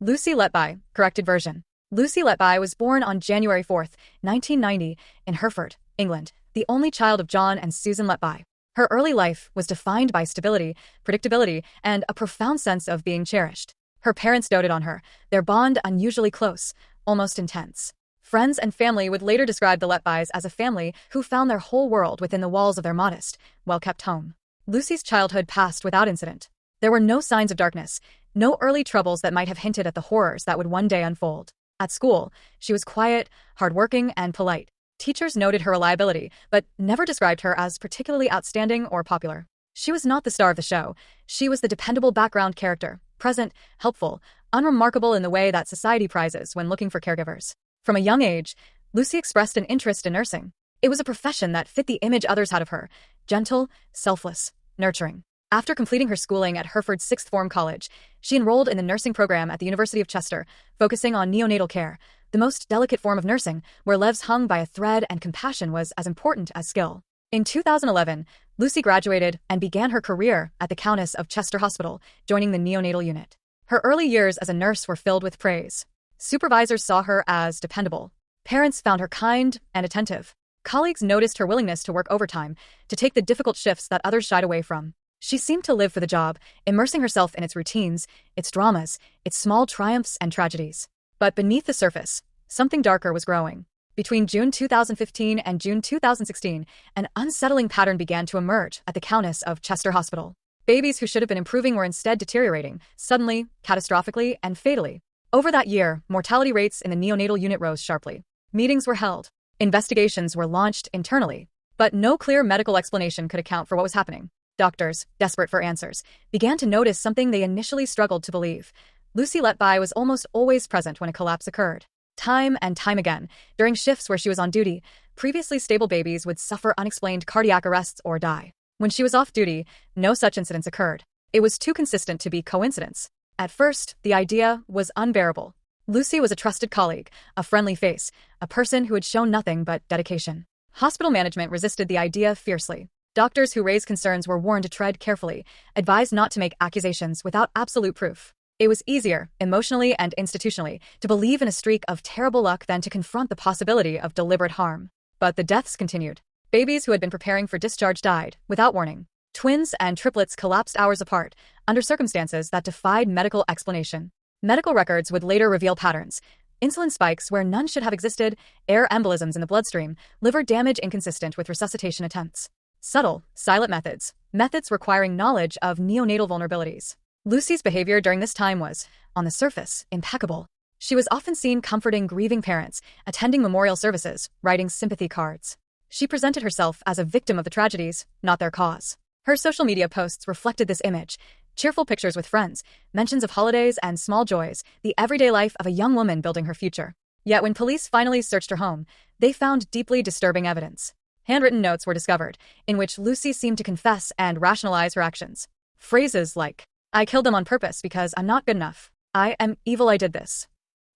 Lucy Letby, corrected version. Lucy Letby was born on January 4, 1990, in Hereford, England, the only child of John and Susan Letby. Her early life was defined by stability, predictability, and a profound sense of being cherished. Her parents doted on her, their bond unusually close, almost intense. Friends and family would later describe the Letbys as a family who found their whole world within the walls of their modest, well-kept home. Lucy's childhood passed without incident. There were no signs of darkness, no early troubles that might have hinted at the horrors that would one day unfold. At school, she was quiet, hardworking, and polite. Teachers noted her reliability, but never described her as particularly outstanding or popular. She was not the star of the show. She was the dependable background character, present, helpful, unremarkable in the way that society prizes when looking for caregivers. From a young age, Lucy expressed an interest in nursing. It was a profession that fit the image others had of her: gentle, selfless, nurturing. After completing her schooling at Hereford's Sixth Form College, she enrolled in the nursing program at the University of Chester, focusing on neonatal care, the most delicate form of nursing, where lives hung by a thread and compassion was as important as skill. In 2011, Lucy graduated and began her career at the Countess of Chester Hospital, joining the neonatal unit. Her early years as a nurse were filled with praise. Supervisors saw her as dependable. Parents found her kind and attentive. Colleagues noticed her willingness to work overtime, to take the difficult shifts that others shied away from. She seemed to live for the job, immersing herself in its routines, its dramas, its small triumphs and tragedies. But beneath the surface, something darker was growing. Between June 2015 and June 2016, an unsettling pattern began to emerge at the Countess of Chester Hospital. Babies who should have been improving were instead deteriorating, suddenly, catastrophically, and fatally. Over that year, mortality rates in the neonatal unit rose sharply. Meetings were held. Investigations were launched internally. But no clear medical explanation could account for what was happening. Doctors, desperate for answers, began to notice something they initially struggled to believe. Lucy Letby was almost always present when a collapse occurred. Time and time again, during shifts where she was on duty, previously stable babies would suffer unexplained cardiac arrests or die. When she was off duty, no such incidents occurred. It was too consistent to be coincidence. At first, the idea was unbearable. Lucy was a trusted colleague, a friendly face, a person who had shown nothing but dedication. Hospital management resisted the idea fiercely. Doctors who raised concerns were warned to tread carefully, advised not to make accusations without absolute proof. It was easier, emotionally and institutionally, to believe in a streak of terrible luck than to confront the possibility of deliberate harm. But the deaths continued. Babies who had been preparing for discharge died, without warning. Twins and triplets collapsed hours apart, under circumstances that defied medical explanation. Medical records would later reveal patterns: insulin spikes where none should have existed, air embolisms in the bloodstream, liver damage inconsistent with resuscitation attempts. Subtle, silent methods requiring knowledge of neonatal vulnerabilities. Lucy's behavior during this time was, on the surface, impeccable. She was often seen comforting grieving parents, attending memorial services, writing sympathy cards. She presented herself as a victim of the tragedies, not their cause. Her social media posts reflected this image: cheerful pictures with friends, mentions of holidays and small joys, the everyday life of a young woman building her future. Yet when police finally searched her home, they found deeply disturbing evidence. Handwritten notes were discovered, in which Lucy seemed to confess and rationalize her actions. Phrases like, "I killed them on purpose because I'm not good enough. I am evil, I did this.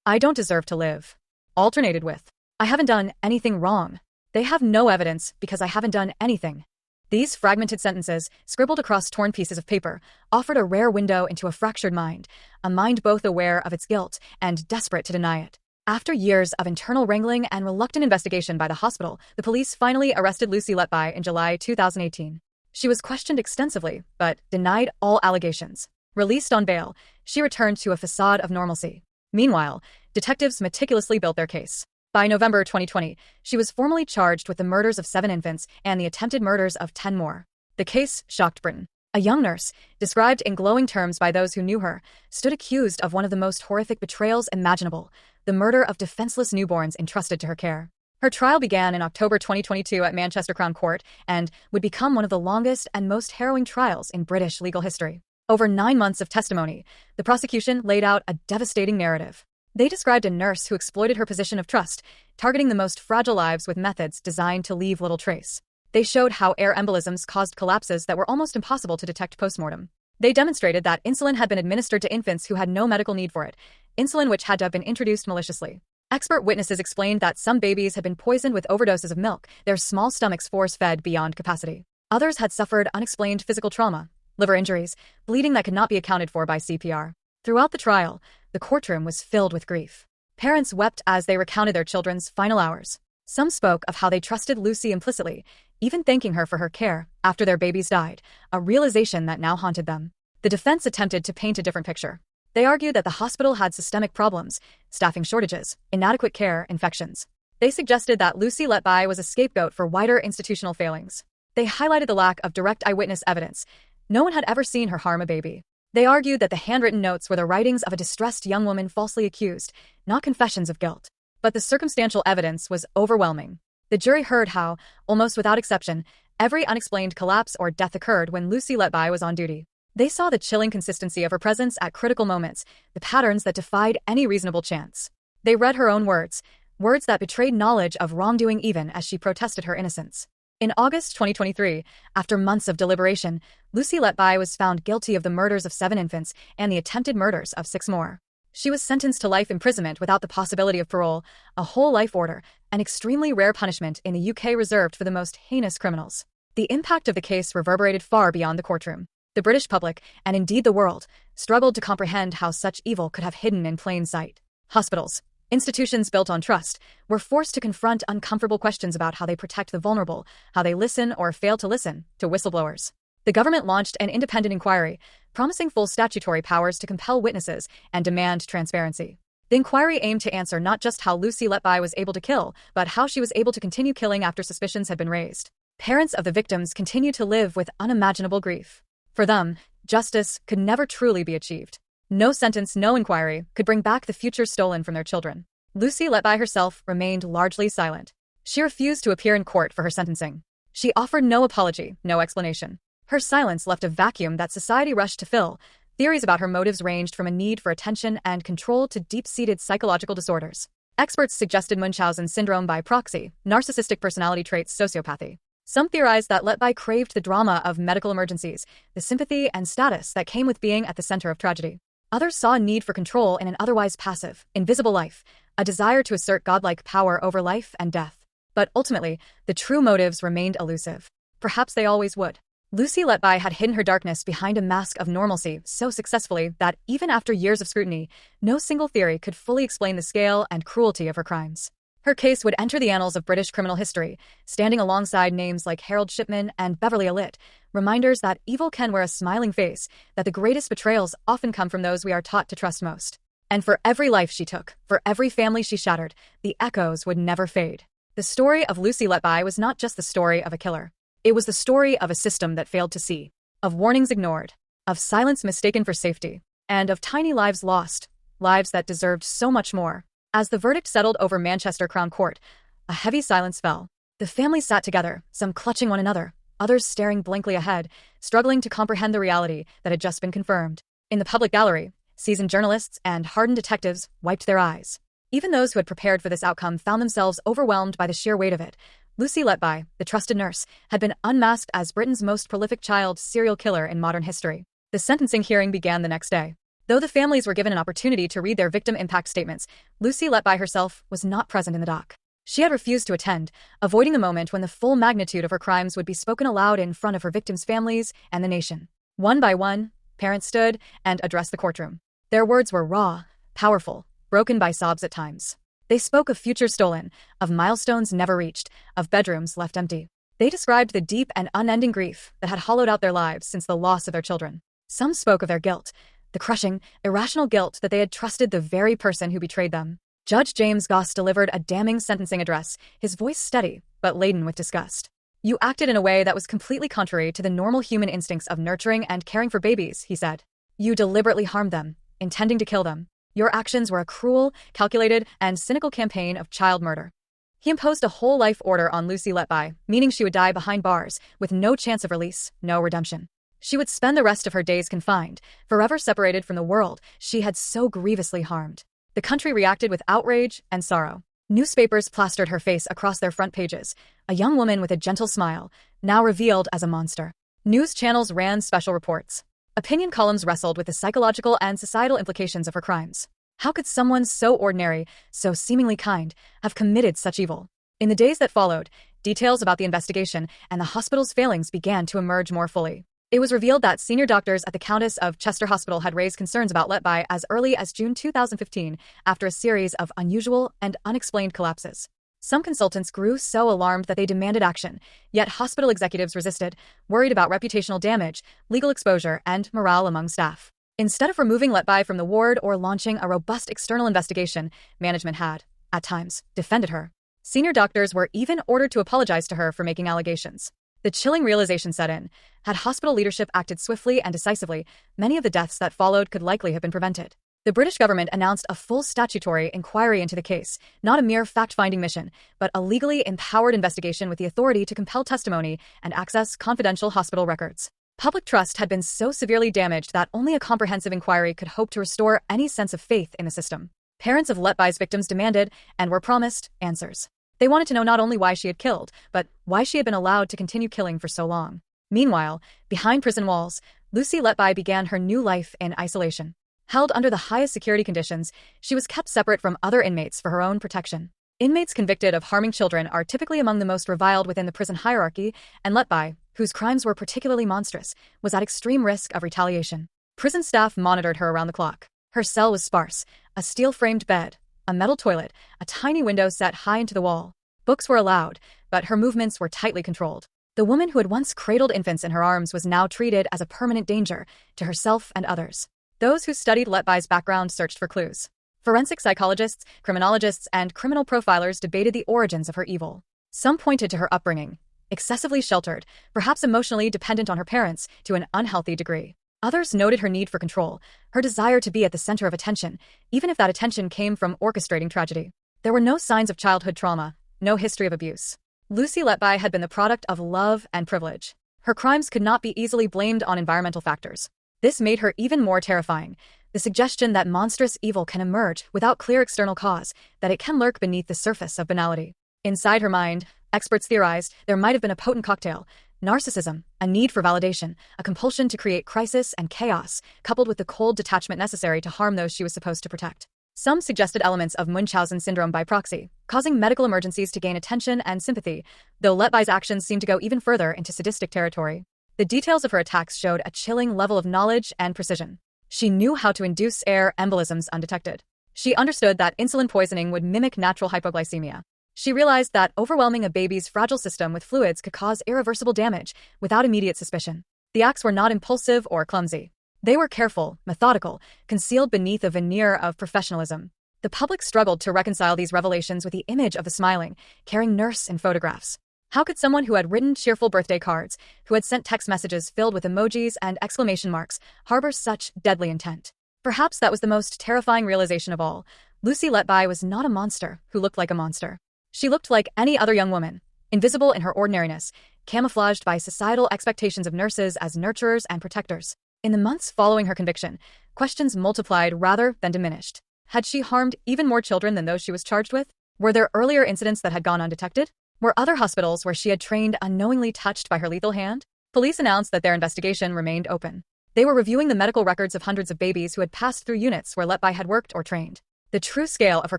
I don't deserve to live," alternated with, "I haven't done anything wrong. They have no evidence because I haven't done anything." These fragmented sentences, scribbled across torn pieces of paper, offered a rare window into a fractured mind, a mind both aware of its guilt and desperate to deny it. After years of internal wrangling and reluctant investigation by the hospital, the police finally arrested Lucy Letby in July 2018. She was questioned extensively, but denied all allegations. Released on bail, she returned to a facade of normalcy. Meanwhile, detectives meticulously built their case. By November 2020, she was formally charged with the murders of 7 infants and the attempted murders of 10 more. The case shocked Britain. A young nurse, described in glowing terms by those who knew her, stood accused of one of the most horrific betrayals imaginable: the murder of defenseless newborns entrusted to her care. Her trial began in October 2022 at Manchester Crown Court and would become one of the longest and most harrowing trials in British legal history. Over 9 months of testimony, the prosecution laid out a devastating narrative. They described a nurse who exploited her position of trust, targeting the most fragile lives with methods designed to leave little trace. They showed how air embolisms caused collapses that were almost impossible to detect postmortem. They demonstrated that insulin had been administered to infants who had no medical need for it, insulin which had to have been introduced maliciously. Expert witnesses explained that some babies had been poisoned with overdoses of milk, their small stomachs force-fed beyond capacity. Others had suffered unexplained physical trauma, liver injuries, bleeding that could not be accounted for by CPR. Throughout the trial, the courtroom was filled with grief. Parents wept as they recounted their children's final hours. Some spoke of how they trusted Lucy implicitly, even thanking her for her care after their babies died, a realization that now haunted them. The defense attempted to paint a different picture. They argued that the hospital had systemic problems, staffing shortages, inadequate care, infections. They suggested that Lucy Letby was a scapegoat for wider institutional failings. They highlighted the lack of direct eyewitness evidence. No one had ever seen her harm a baby. They argued that the handwritten notes were the writings of a distressed young woman falsely accused, not confessions of guilt. But the circumstantial evidence was overwhelming. The jury heard how, almost without exception, every unexplained collapse or death occurred when Lucy Letby was on duty. They saw the chilling consistency of her presence at critical moments, the patterns that defied any reasonable chance. They read her own words that betrayed knowledge of wrongdoing even as she protested her innocence. In August 2023, after months of deliberation, Lucy Letby was found guilty of the murders of 7 infants and the attempted murders of 6 more. She was sentenced to life imprisonment without the possibility of parole, a whole life order, an extremely rare punishment in the UK reserved for the most heinous criminals. The impact of the case reverberated far beyond the courtroom. The British public, and indeed the world, struggled to comprehend how such evil could have hidden in plain sight. Hospitals, institutions built on trust, were forced to confront uncomfortable questions about how they protect the vulnerable, how they listen or fail to listen to whistleblowers. The government launched an independent inquiry, promising full statutory powers to compel witnesses and demand transparency. The inquiry aimed to answer not just how Lucy Letby was able to kill, but how she was able to continue killing after suspicions had been raised. Parents of the victims continued to live with unimaginable grief. For them, justice could never truly be achieved. No sentence, no inquiry could bring back the future stolen from their children. Lucy Letby herself remained largely silent. She refused to appear in court for her sentencing. She offered no apology, no explanation. Her silence left a vacuum that society rushed to fill. Theories about her motives ranged from a need for attention and control to deep-seated psychological disorders. Experts suggested Munchausen syndrome by proxy, narcissistic personality traits, sociopathy. Some theorized that Letby craved the drama of medical emergencies, the sympathy and status that came with being at the center of tragedy. Others saw a need for control in an otherwise passive, invisible life, a desire to assert godlike power over life and death. But ultimately, the true motives remained elusive. Perhaps they always would. Lucy Letby had hidden her darkness behind a mask of normalcy so successfully that, even after years of scrutiny, no single theory could fully explain the scale and cruelty of her crimes. Her case would enter the annals of British criminal history, standing alongside names like Harold Shipman and Beverly Allitt, reminders that evil can wear a smiling face, that the greatest betrayals often come from those we are taught to trust most. And for every life she took, for every family she shattered, the echoes would never fade. The story of Lucy Letby was not just the story of a killer. It was the story of a system that failed to see, of warnings ignored, of silence mistaken for safety, and of tiny lives lost, lives that deserved so much more. As the verdict settled over Manchester Crown Court, a heavy silence fell. The families sat together, some clutching one another, others staring blankly ahead, struggling to comprehend the reality that had just been confirmed. In the public gallery, seasoned journalists and hardened detectives wiped their eyes. Even those who had prepared for this outcome found themselves overwhelmed by the sheer weight of it. Lucy Letby, the trusted nurse, had been unmasked as Britain's most prolific child serial killer in modern history. The sentencing hearing began the next day. Though the families were given an opportunity to read their victim impact statements, Lucy Letby herself was not present in the dock. She had refused to attend, avoiding the moment when the full magnitude of her crimes would be spoken aloud in front of her victims' families and the nation. One by one, parents stood and addressed the courtroom. Their words were raw, powerful, broken by sobs at times. They spoke of futures stolen, of milestones never reached, of bedrooms left empty. They described the deep and unending grief that had hollowed out their lives since the loss of their children. Some spoke of their guilt, the crushing, irrational guilt that they had trusted the very person who betrayed them. Judge James Goss delivered a damning sentencing address, his voice steady, but laden with disgust. "You acted in a way that was completely contrary to the normal human instincts of nurturing and caring for babies," he said. "You deliberately harmed them, intending to kill them. Your actions were a cruel, calculated, and cynical campaign of child murder." He imposed a whole life order on Lucy Letby, meaning she would die behind bars, with no chance of release, no redemption. She would spend the rest of her days confined, forever separated from the world she had so grievously harmed. The country reacted with outrage and sorrow. Newspapers plastered her face across their front pages, a young woman with a gentle smile, now revealed as a monster. News channels ran special reports. Opinion columns wrestled with the psychological and societal implications of her crimes. How could someone so ordinary, so seemingly kind, have committed such evil? In the days that followed, details about the investigation and the hospital's failings began to emerge more fully. It was revealed that senior doctors at the Countess of Chester Hospital had raised concerns about Letby as early as June 2015 after a series of unusual and unexplained collapses. Some consultants grew so alarmed that they demanded action, yet hospital executives resisted, worried about reputational damage, legal exposure, and morale among staff. Instead of removing Letby from the ward or launching a robust external investigation, management had, at times, defended her. Senior doctors were even ordered to apologize to her for making allegations. The chilling realization set in. Had hospital leadership acted swiftly and decisively, many of the deaths that followed could likely have been prevented. The British government announced a full statutory inquiry into the case, not a mere fact-finding mission, but a legally empowered investigation with the authority to compel testimony and access confidential hospital records. Public trust had been so severely damaged that only a comprehensive inquiry could hope to restore any sense of faith in the system. Parents of Letby's victims demanded, and were promised, answers. They wanted to know not only why she had killed, but why she had been allowed to continue killing for so long. Meanwhile, behind prison walls, Lucy Letby began her new life in isolation. Held under the highest security conditions, she was kept separate from other inmates for her own protection. Inmates convicted of harming children are typically among the most reviled within the prison hierarchy, and Letby, whose crimes were particularly monstrous, was at extreme risk of retaliation. Prison staff monitored her around the clock. Her cell was sparse, a steel-framed bed, a metal toilet, a tiny window set high into the wall. Books were allowed, but her movements were tightly controlled. The woman who had once cradled infants in her arms was now treated as a permanent danger to herself and others. Those who studied Letby's background searched for clues. Forensic psychologists, criminologists, and criminal profilers debated the origins of her evil. Some pointed to her upbringing, excessively sheltered, perhaps emotionally dependent on her parents to an unhealthy degree. Others noted her need for control, her desire to be at the center of attention, even if that attention came from orchestrating tragedy. There were no signs of childhood trauma, no history of abuse. Lucy Letby had been the product of love and privilege. Her crimes could not be easily blamed on environmental factors. This made her even more terrifying. The suggestion that monstrous evil can emerge without clear external cause, that it can lurk beneath the surface of banality. Inside her mind, experts theorized there might have been a potent cocktail: narcissism, a need for validation, a compulsion to create crisis and chaos, coupled with the cold detachment necessary to harm those she was supposed to protect. Some suggested elements of Munchausen syndrome by proxy, causing medical emergencies to gain attention and sympathy, though Letby's actions seemed to go even further into sadistic territory. The details of her attacks showed a chilling level of knowledge and precision. She knew how to induce air embolisms undetected. She understood that insulin poisoning would mimic natural hypoglycemia. She realized that overwhelming a baby's fragile system with fluids could cause irreversible damage without immediate suspicion. The acts were not impulsive or clumsy. They were careful, methodical, concealed beneath a veneer of professionalism. The public struggled to reconcile these revelations with the image of the smiling, caring nurse in photographs. How could someone who had written cheerful birthday cards, who had sent text messages filled with emojis and exclamation marks, harbor such deadly intent? Perhaps that was the most terrifying realization of all. Lucy Letby was not a monster who looked like a monster. She looked like any other young woman, invisible in her ordinariness, camouflaged by societal expectations of nurses as nurturers and protectors. In the months following her conviction, questions multiplied rather than diminished. Had she harmed even more children than those she was charged with? Were there earlier incidents that had gone undetected? Were other hospitals where she had trained unknowingly touched by her lethal hand? Police announced that their investigation remained open. They were reviewing the medical records of hundreds of babies who had passed through units where Letby had worked or trained. The true scale of her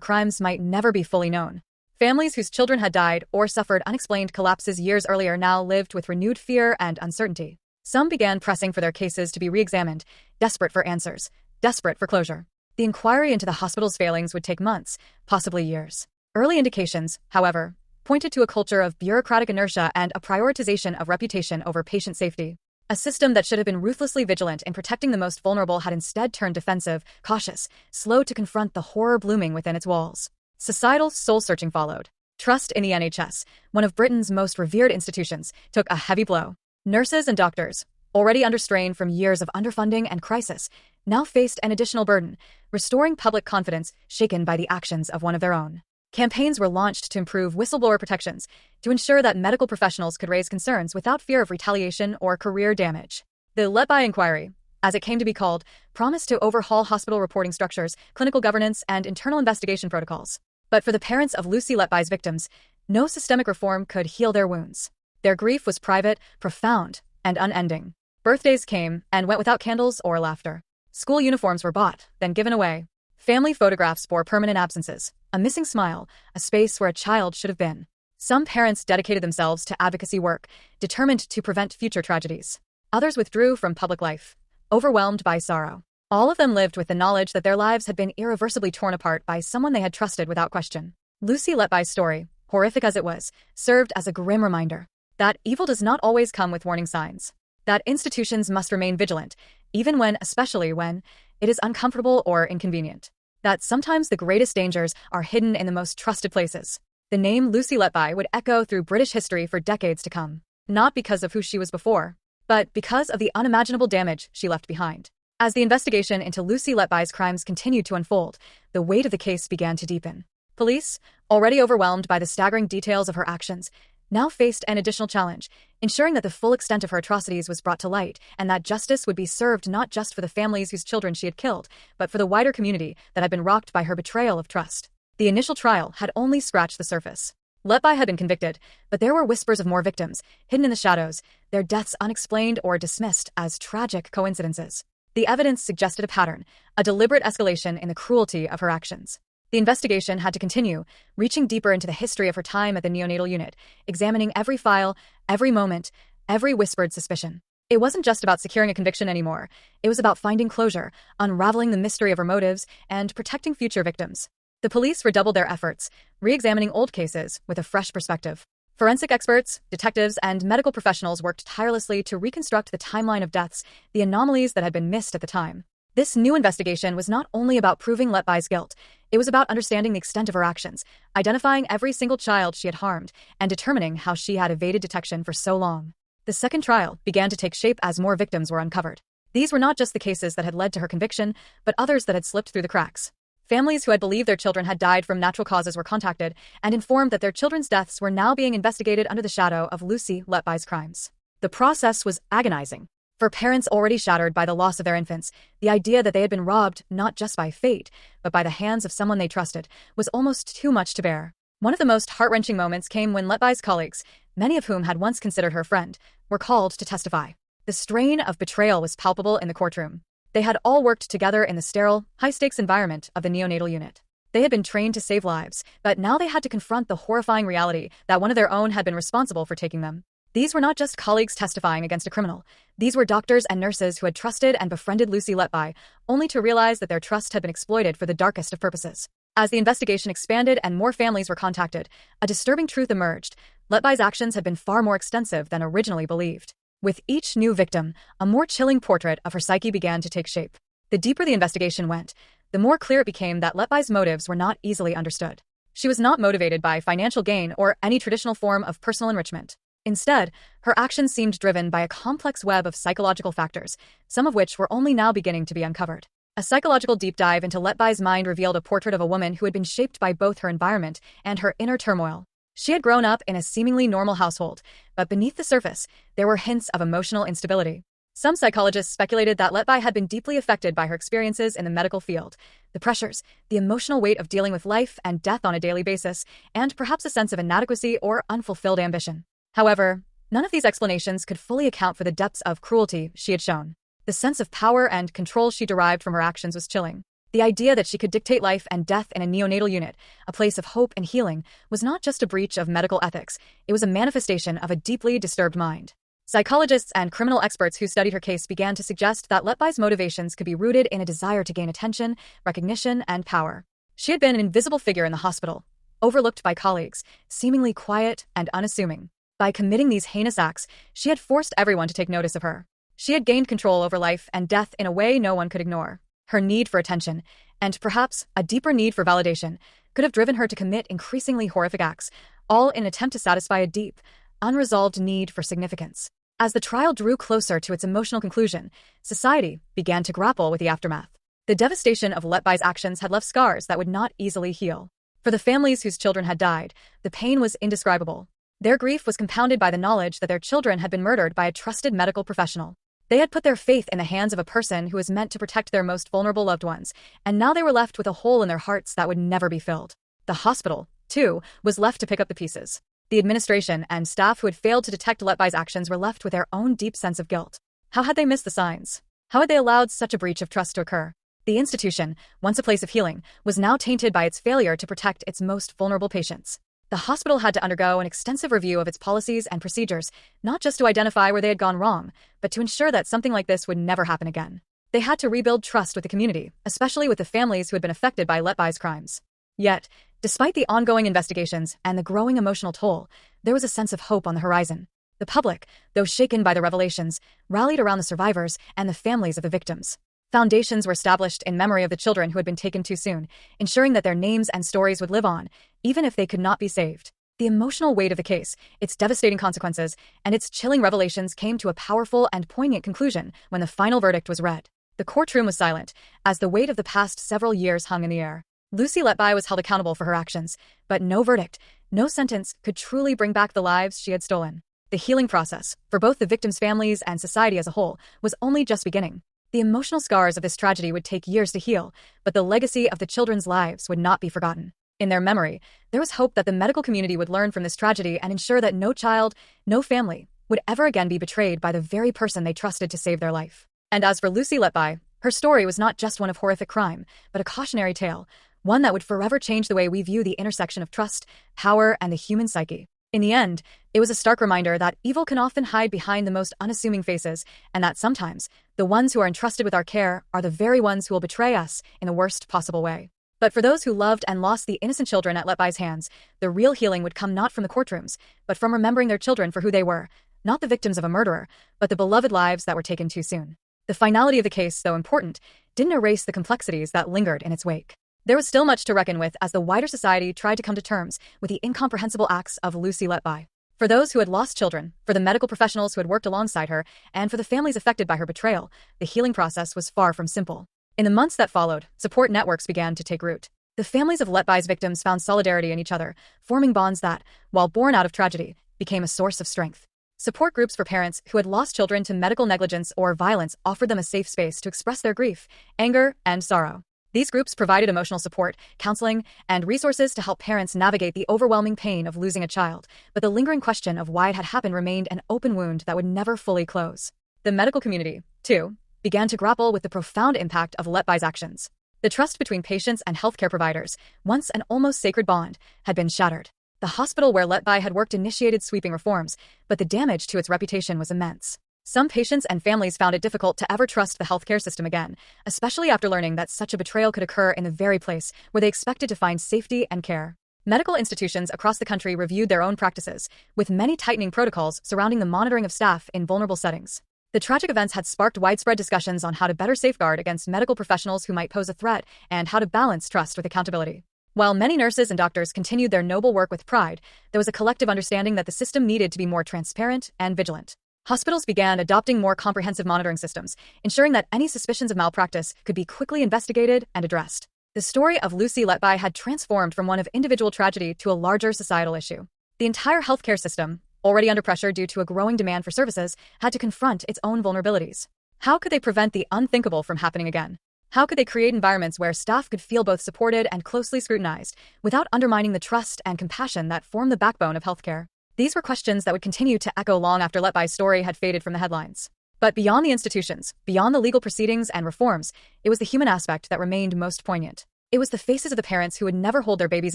crimes might never be fully known. Families whose children had died or suffered unexplained collapses years earlier now lived with renewed fear and uncertainty. Some began pressing for their cases to be re-examined, desperate for answers, desperate for closure. The inquiry into the hospital's failings would take months, possibly years. Early indications, however, pointed to a culture of bureaucratic inertia and a prioritization of reputation over patient safety. A system that should have been ruthlessly vigilant in protecting the most vulnerable had instead turned defensive, cautious, slow to confront the horror blooming within its walls. Societal soul-searching followed. Trust in the NHS, one of Britain's most revered institutions, took a heavy blow. Nurses and doctors, already under strain from years of underfunding and crisis, now faced an additional burden, restoring public confidence shaken by the actions of one of their own. Campaigns were launched to improve whistleblower protections, to ensure that medical professionals could raise concerns without fear of retaliation or career damage. The Letby Inquiry, as it came to be called, promised to overhaul hospital reporting structures, clinical governance, and internal investigation protocols. But for the parents of Lucy Letby's victims, no systemic reform could heal their wounds. Their grief was private, profound, and unending. Birthdays came and went without candles or laughter. School uniforms were bought, then given away. Family photographs bore permanent absences, a missing smile, a space where a child should have been. Some parents dedicated themselves to advocacy work, determined to prevent future tragedies. Others withdrew from public life, overwhelmed by sorrow. All of them lived with the knowledge that their lives had been irreversibly torn apart by someone they had trusted without question. Lucy Letby's story, horrific as it was, served as a grim reminder that evil does not always come with warning signs, that institutions must remain vigilant, even when, especially when, it is uncomfortable or inconvenient, that sometimes the greatest dangers are hidden in the most trusted places. The name Lucy Letby would echo through British history for decades to come, not because of who she was before, but because of the unimaginable damage she left behind. As the investigation into Lucy Letby's crimes continued to unfold, the weight of the case began to deepen. Police, already overwhelmed by the staggering details of her actions, now faced an additional challenge, ensuring that the full extent of her atrocities was brought to light and that justice would be served not just for the families whose children she had killed, but for the wider community that had been rocked by her betrayal of trust. The initial trial had only scratched the surface. Letby had been convicted, but there were whispers of more victims, hidden in the shadows, their deaths unexplained or dismissed as tragic coincidences. The evidence suggested a pattern, a deliberate escalation in the cruelty of her actions. The investigation had to continue, reaching deeper into the history of her time at the neonatal unit, examining every file, every moment, every whispered suspicion. It wasn't just about securing a conviction anymore. It was about finding closure, unraveling the mystery of her motives, and protecting future victims. The police redoubled their efforts, re-examining old cases with a fresh perspective. Forensic experts, detectives, and medical professionals worked tirelessly to reconstruct the timeline of deaths, the anomalies that had been missed at the time. This new investigation was not only about proving Letby's guilt, it was about understanding the extent of her actions, identifying every single child she had harmed, and determining how she had evaded detection for so long. The second trial began to take shape as more victims were uncovered. These were not just the cases that had led to her conviction, but others that had slipped through the cracks. Families who had believed their children had died from natural causes were contacted and informed that their children's deaths were now being investigated under the shadow of Lucy Letby's crimes. The process was agonizing. For parents already shattered by the loss of their infants, the idea that they had been robbed not just by fate, but by the hands of someone they trusted, was almost too much to bear. One of the most heart-wrenching moments came when Letby's colleagues, many of whom had once considered her friend, were called to testify. The strain of betrayal was palpable in the courtroom. They had all worked together in the sterile, high-stakes environment of the neonatal unit. They had been trained to save lives, but now they had to confront the horrifying reality that one of their own had been responsible for taking them. These were not just colleagues testifying against a criminal. These were doctors and nurses who had trusted and befriended Lucy Letby, only to realize that their trust had been exploited for the darkest of purposes. As the investigation expanded and more families were contacted, a disturbing truth emerged. Letby's actions had been far more extensive than originally believed. With each new victim, a more chilling portrait of her psyche began to take shape. The deeper the investigation went, the more clear it became that Letby's motives were not easily understood. She was not motivated by financial gain or any traditional form of personal enrichment. Instead, her actions seemed driven by a complex web of psychological factors, some of which were only now beginning to be uncovered. A psychological deep dive into Letby's mind revealed a portrait of a woman who had been shaped by both her environment and her inner turmoil. She had grown up in a seemingly normal household, but beneath the surface, there were hints of emotional instability. Some psychologists speculated that Letby had been deeply affected by her experiences in the medical field, the pressures, the emotional weight of dealing with life and death on a daily basis, and perhaps a sense of inadequacy or unfulfilled ambition. However, none of these explanations could fully account for the depths of cruelty she had shown. The sense of power and control she derived from her actions was chilling. The idea that she could dictate life and death in a neonatal unit, a place of hope and healing, was not just a breach of medical ethics, it was a manifestation of a deeply disturbed mind. Psychologists and criminal experts who studied her case began to suggest that Letby's motivations could be rooted in a desire to gain attention, recognition, and power. She had been an invisible figure in the hospital, overlooked by colleagues, seemingly quiet and unassuming. By committing these heinous acts, she had forced everyone to take notice of her. She had gained control over life and death in a way no one could ignore. Her need for attention, and perhaps a deeper need for validation, could have driven her to commit increasingly horrific acts, all in an attempt to satisfy a deep, unresolved need for significance. As the trial drew closer to its emotional conclusion, society began to grapple with the aftermath. The devastation of Letby's actions had left scars that would not easily heal. For the families whose children had died, the pain was indescribable. Their grief was compounded by the knowledge that their children had been murdered by a trusted medical professional. They had put their faith in the hands of a person who was meant to protect their most vulnerable loved ones, and now they were left with a hole in their hearts that would never be filled. The hospital, too, was left to pick up the pieces. The administration and staff who had failed to detect Letby's actions were left with their own deep sense of guilt. How had they missed the signs? How had they allowed such a breach of trust to occur? The institution, once a place of healing, was now tainted by its failure to protect its most vulnerable patients. The hospital had to undergo an extensive review of its policies and procedures, not just to identify where they had gone wrong, but to ensure that something like this would never happen again. They had to rebuild trust with the community, especially with the families who had been affected by Letby's crimes. Yet, despite the ongoing investigations and the growing emotional toll, there was a sense of hope on the horizon. The public, though shaken by the revelations, rallied around the survivors and the families of the victims. Foundations were established in memory of the children who had been taken too soon, ensuring that their names and stories would live on, even if they could not be saved. The emotional weight of the case, its devastating consequences, and its chilling revelations came to a powerful and poignant conclusion when the final verdict was read. The courtroom was silent, as the weight of the past several years hung in the air. Lucy Letby was held accountable for her actions, but no verdict, no sentence could truly bring back the lives she had stolen. The healing process, for both the victims' families and society as a whole, was only just beginning. The emotional scars of this tragedy would take years to heal, but the legacy of the children's lives would not be forgotten. In their memory, there was hope that the medical community would learn from this tragedy and ensure that no child, no family, would ever again be betrayed by the very person they trusted to save their life. And as for Lucy Letby, her story was not just one of horrific crime, but a cautionary tale, one that would forever change the way we view the intersection of trust, power, and the human psyche. In the end, it was a stark reminder that evil can often hide behind the most unassuming faces, and that sometimes, the ones who are entrusted with our care are the very ones who will betray us in the worst possible way. But for those who loved and lost the innocent children at Letby's hands, the real healing would come not from the courtrooms, but from remembering their children for who they were, not the victims of a murderer, but the beloved lives that were taken too soon. The finality of the case, though important, didn't erase the complexities that lingered in its wake. There was still much to reckon with as the wider society tried to come to terms with the incomprehensible acts of Lucy Letby. For those who had lost children, for the medical professionals who had worked alongside her, and for the families affected by her betrayal, the healing process was far from simple. In the months that followed, support networks began to take root. The families of Letby's victims found solidarity in each other, forming bonds that, while born out of tragedy, became a source of strength. Support groups for parents who had lost children to medical negligence or violence offered them a safe space to express their grief, anger, and sorrow. These groups provided emotional support, counseling, and resources to help parents navigate the overwhelming pain of losing a child, but the lingering question of why it had happened remained an open wound that would never fully close. The medical community, too, began to grapple with the profound impact of Letby's actions. The trust between patients and healthcare providers, once an almost sacred bond, had been shattered. The hospital where Letby had worked initiated sweeping reforms, but the damage to its reputation was immense. Some patients and families found it difficult to ever trust the healthcare system again, especially after learning that such a betrayal could occur in the very place where they expected to find safety and care. Medical institutions across the country reviewed their own practices, with many tightening protocols surrounding the monitoring of staff in vulnerable settings. The tragic events had sparked widespread discussions on how to better safeguard against medical professionals who might pose a threat and how to balance trust with accountability. While many nurses and doctors continued their noble work with pride, there was a collective understanding that the system needed to be more transparent and vigilant. Hospitals began adopting more comprehensive monitoring systems, ensuring that any suspicions of malpractice could be quickly investigated and addressed. The story of Lucy Letby had transformed from one of individual tragedy to a larger societal issue. The entire healthcare system, already under pressure due to a growing demand for services, had to confront its own vulnerabilities. How could they prevent the unthinkable from happening again? How could they create environments where staff could feel both supported and closely scrutinized, without undermining the trust and compassion that form the backbone of healthcare? These were questions that would continue to echo long after Letby's story had faded from the headlines. But beyond the institutions, beyond the legal proceedings and reforms, it was the human aspect that remained most poignant. It was the faces of the parents who would never hold their babies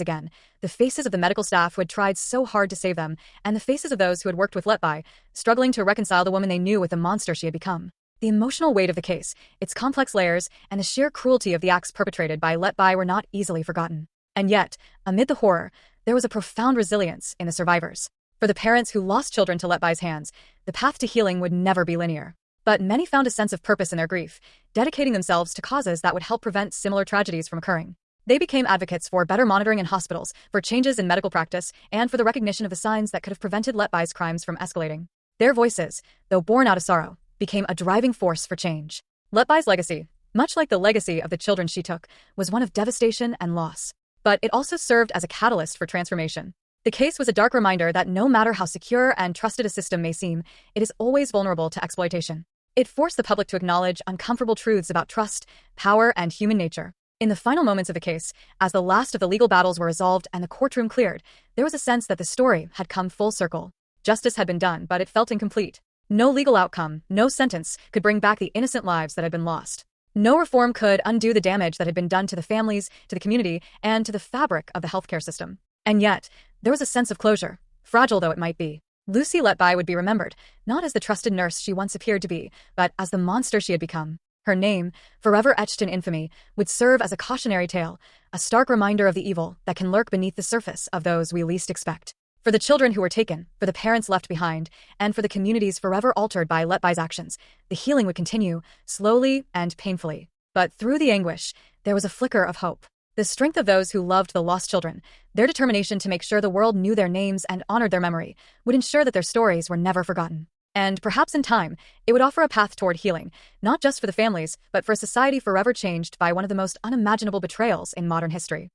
again, the faces of the medical staff who had tried so hard to save them, and the faces of those who had worked with Letby, struggling to reconcile the woman they knew with the monster she had become. The emotional weight of the case, its complex layers, and the sheer cruelty of the acts perpetrated by Letby were not easily forgotten. And yet, amid the horror, there was a profound resilience in the survivors. For the parents who lost children to Letby's hands, the path to healing would never be linear. But many found a sense of purpose in their grief, dedicating themselves to causes that would help prevent similar tragedies from occurring. They became advocates for better monitoring in hospitals, for changes in medical practice, and for the recognition of the signs that could have prevented Letby's crimes from escalating. Their voices, though born out of sorrow, became a driving force for change. Letby's legacy, much like the legacy of the children she took, was one of devastation and loss. But it also served as a catalyst for transformation. The case was a dark reminder that no matter how secure and trusted a system may seem, it is always vulnerable to exploitation. It forced the public to acknowledge uncomfortable truths about trust, power, and human nature. In the final moments of the case, as the last of the legal battles were resolved and the courtroom cleared, there was a sense that the story had come full circle. Justice had been done, but it felt incomplete. No legal outcome, no sentence could bring back the innocent lives that had been lost. No reform could undo the damage that had been done to the families, to the community, and to the fabric of the healthcare system. And yet, there was a sense of closure, fragile though it might be. Lucy Letby would be remembered, not as the trusted nurse she once appeared to be, but as the monster she had become. Her name, forever etched in infamy, would serve as a cautionary tale, a stark reminder of the evil that can lurk beneath the surface of those we least expect. For the children who were taken, for the parents left behind, and for the communities forever altered by Letby's actions, the healing would continue, slowly and painfully. But through the anguish, there was a flicker of hope. The strength of those who loved the lost children, their determination to make sure the world knew their names and honored their memory, would ensure that their stories were never forgotten. And perhaps in time, it would offer a path toward healing, not just for the families, but for a society forever changed by one of the most unimaginable betrayals in modern history.